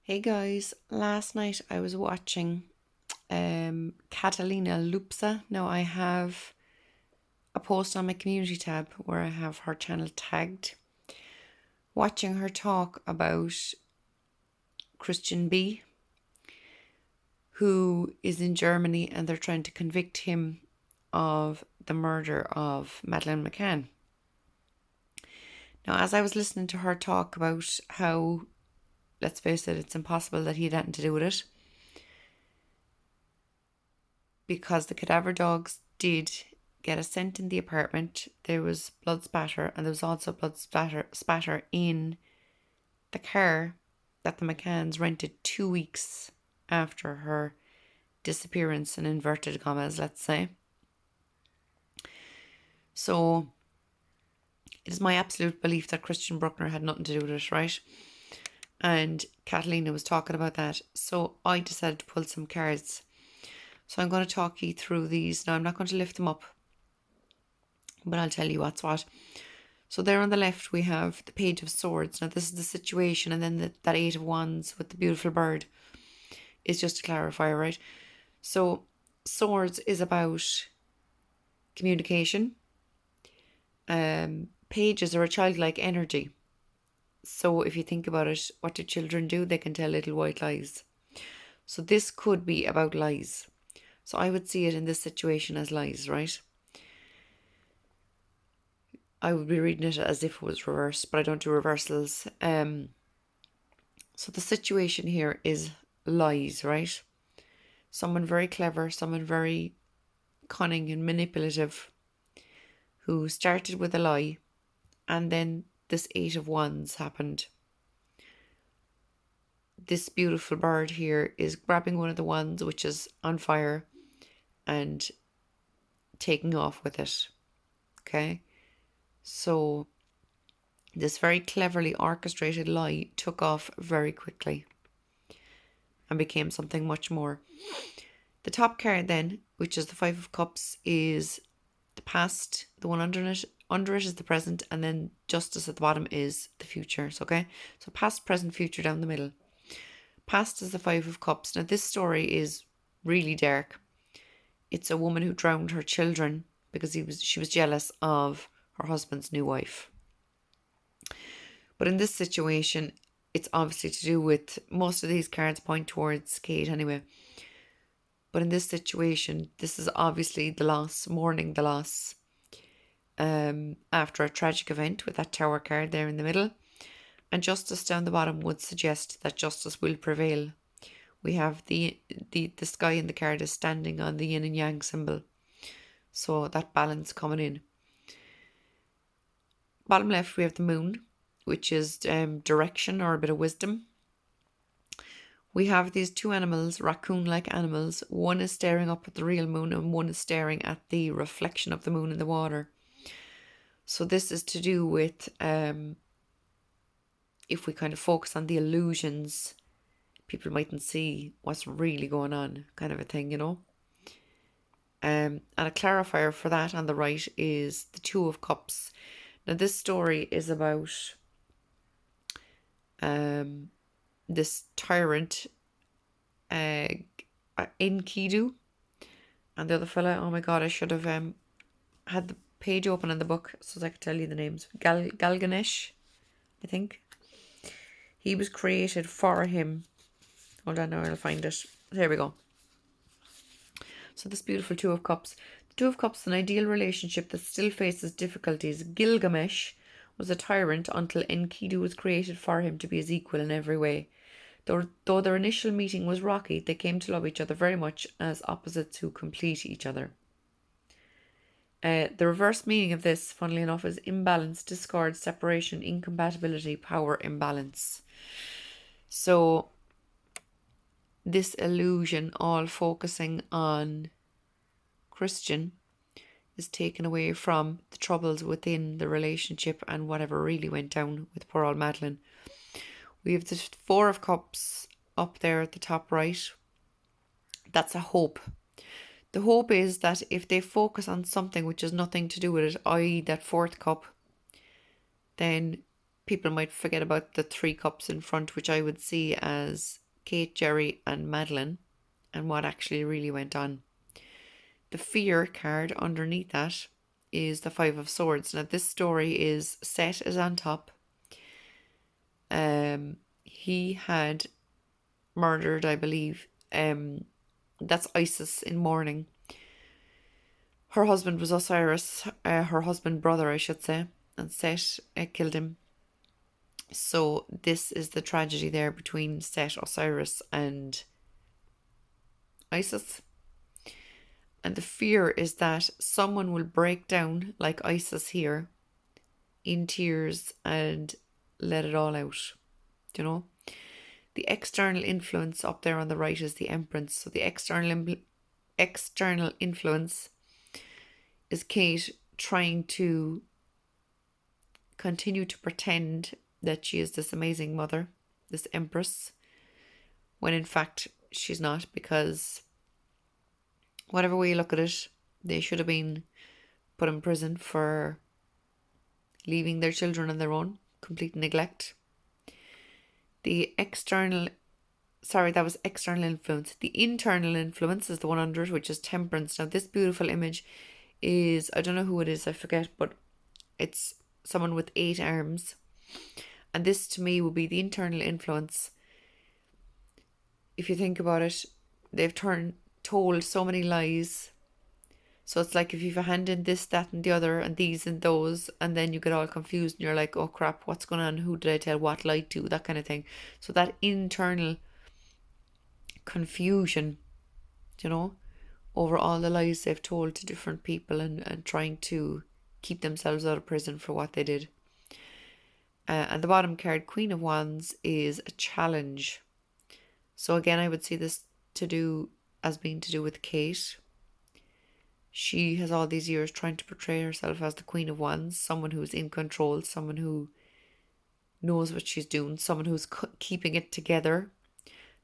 Hey guys, last night I was watching Catalina Lupsa. Now I have a post on my community tab where I have her channel tagged. Watching her talk about Christian B, who is in Germany and they're trying to convict him of the murder of Madeline Mccann. Now, as I was listening to her talk about how, let's face it, it's impossible that he had anything to do with it, because the cadaver dogs did get a scent in the apartment. There was blood spatter, and there was also blood spatter in the car that the McCanns rented 2 weeks after her disappearance, in inverted commas, let's say. So it is my absolute belief that Christian Bruckner had nothing to do with it, right? And Catalina was talking about that. So I decided to pull some cards. So I'm going to talk you through these. Now, I'm not going to lift them up, but I'll tell you what's what. So there on the left, we have the Page of Swords. Now, this is the situation, and then that Eight of Wands with the beautiful bird is just to clarify, right? So Swords is about communication. Pages are a childlike energy. So if you think about it, what do children do? They can tell little white lies. So this could be about lies. So I would see it in this situation as lies, right? I would be reading it as if it was reversed, but I don't do reversals. So the situation here is lies, right? Someone very clever, someone very cunning and manipulative, who started with a lie, and then this Eight of Wands happened. This beautiful bird here is grabbing one of the wands, which is on fire, and taking off with it. Okay? So this very cleverly orchestrated lie took off very quickly and became something much more. The top card then, which is the Five of Cups, is the past. The one under it is the present, and then Justice at the bottom is the future. Okay? So past, present, future down the middle. Past is the Five of Cups. Now this story is really dark. It's a woman who drowned her children because she was jealous of her husband's new wife. But in this situation, it's obviously to do with, most of these cards point towards Kate anyway. But in this situation, this is obviously the loss, mourning the loss after a tragic event, with that Tower card there in the middle. And Justice down the bottom would suggest that justice will prevail. We have the sky in the card is standing on the yin and yang symbol. So that balance coming in. Bottom left, we have the moon, which is direction or a bit of wisdom. We have these two animals, raccoon-like animals. One is staring up at the real moon and one is staring at the reflection of the moon in the water. So this is to do with, if we kind of focus on the illusions, people mightn't see what's really going on, kind of a thing, you know. And a clarifier for that on the right is the Two of Cups. Now this story is about this tyrant in Kidu, and the other fella, oh my god, I should have had the page open in the book so I could tell you the names. Galganesh, I think. He was created for him. Hold on, now I'll find it. There we go. So this beautiful Two of Cups. The Two of Cups is an ideal relationship that still faces difficulties. Gilgamesh was a tyrant until Enkidu was created for him to be his equal in every way. Though their initial meeting was rocky, they came to love each other very much as opposites who complete each other. The reverse meaning of this, funnily enough, is imbalance, discord, separation, incompatibility, power imbalance. So this illusion, all focusing on Christian, is taken away from the troubles within the relationship and whatever really went down with poor old Madeline. We have the Four of Cups up there at the top right. That's a hope. The hope is that if they focus on something which has nothing to do with it, i.e. that fourth cup, then people might forget about the 3 cups in front, which I would see as Kate, Jerry, and Madeline, and what actually really went on. The fear card underneath that is the 5 of Swords. Now, this story is Set is on top. He had murdered, I believe, that's Isis in mourning. Her husband was Osiris, her husband brother, I should say, and Set killed him. So this is the tragedy there between Set, Osiris, and Isis. And the fear is that someone will break down, like Isis here, in tears and let it all out. Do you know? The external influence up there on the right is the Empress. So the external influence is Kate trying to continue to pretend that she is this amazing mother, this Empress, when in fact she's not, because whatever way you look at it, they should have been put in prison for leaving their children on their own, complete neglect. That was external influence. The internal influence is the one under it, which is Temperance. Now, this beautiful image is, I don't know who it is, I forget, but it's someone with 8 arms. And this to me would be the internal influence. If you think about it, they've told so many lies. So it's like if you've a hand in this, that, and the other, and these and those, and then you get all confused and you're like, oh crap, what's going on? Who did I tell what lie to? That kind of thing. So that internal confusion, over all the lies they've told to different people and trying to keep themselves out of prison for what they did. And the bottom card, Queen of Wands, is a challenge. So again, I would see this as being to do with Kate. She has all these years trying to portray herself as the Queen of Wands, someone who's in control, someone who knows what she's doing, someone who's keeping it together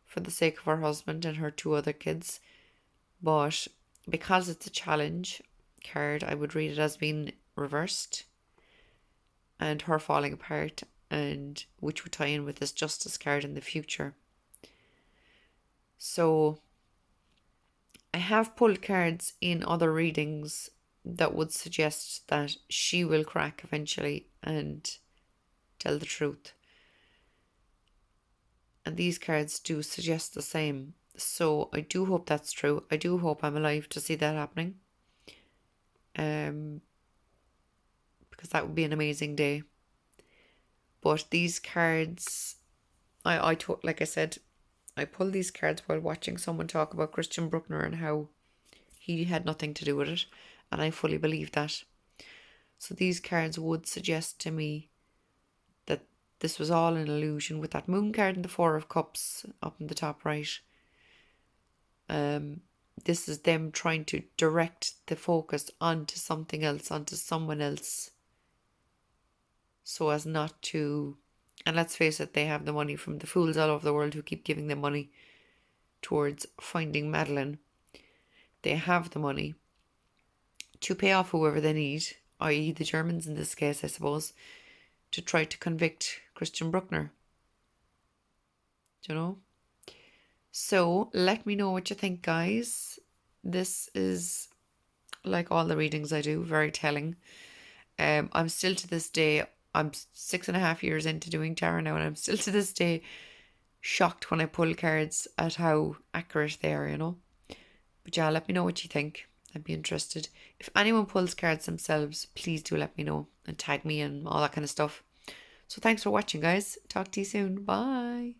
for the sake of her husband and her 2 other kids. But because it's a challenge card, I would read it as being reversed and her falling apart, and which would tie in with this Justice card in the future. So I have pulled cards in other readings that would suggest that she will crack eventually and tell the truth. And these cards do suggest the same. So I do hope that's true. I do hope I'm alive to see that happening. Because that would be an amazing day. But these cards, like I said, I pulled these cards while watching someone talk about Christian Bruckner and how he had nothing to do with it. And I fully believe that. So these cards would suggest to me that this was all an illusion, with that Moon card and the 4 of Cups up in the top right. This is them trying to direct the focus onto something else, onto someone else, so as not to, and let's face it, they have the money from the fools all over the world who keep giving them money towards finding Madeline. They have the money to pay off whoever they need, i.e. the Germans in this case, I suppose, to try to convict Christian Bruckner. So let me know what you think, guys. This is, like all the readings I do, very telling. I'm still to this day, I'm 6.5 years into doing tarot now, and I'm still to this day shocked when I pull cards at how accurate they are, But yeah, let me know what you think. I'd be interested. If anyone pulls cards themselves, please do let me know and tag me and all that kind of stuff. So thanks for watching, guys. Talk to you soon. Bye.